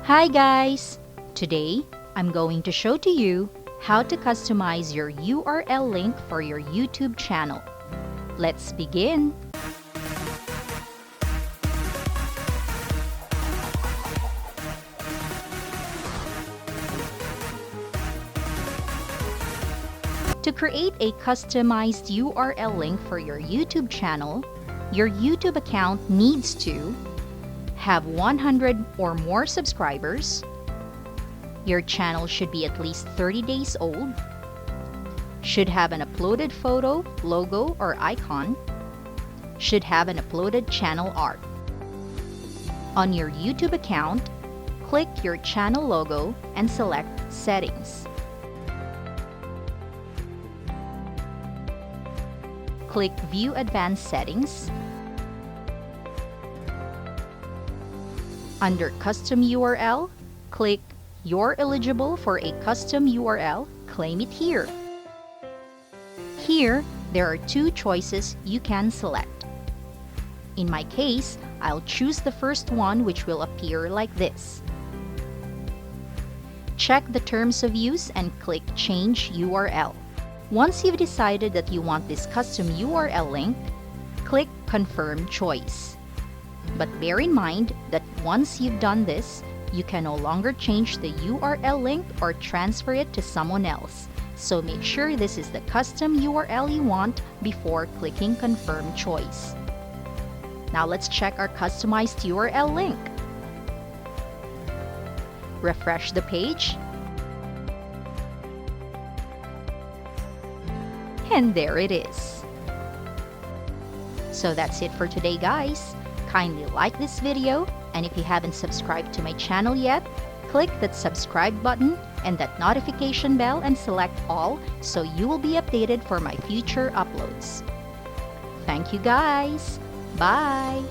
Hi guys! Today, I'm going to show to you how to customize your URL link for your YouTube channel. Let's begin! To create a customized URL link for your YouTube channel, your YouTube account needs to have 100 or more subscribers. Your channel should be at least 30 days old. Should have an uploaded photo, logo, or icon. Should have an uploaded channel art. On your YouTube account, click your channel logo and select Settings. Click View Advanced Settings. Under Custom URL, click You're eligible for a custom URL, claim it here. Here, there are two choices you can select. In my case, I'll choose the first one, which will appear like this. Check the terms of use and click Change URL. Once you've decided that you want this custom URL link, click Confirm Choice. But bear in mind that once you've done this, you can no longer change the URL link or transfer it to someone else. So make sure this is the custom URL you want before clicking Confirm Choice. Now let's check our customized URL link. Refresh the page. And there it is. So that's it for today, guys. Kindly like this video, and if you haven't subscribed to my channel yet, click that subscribe button and that notification bell and select all so you will be updated for my future uploads. Thank you guys. Bye.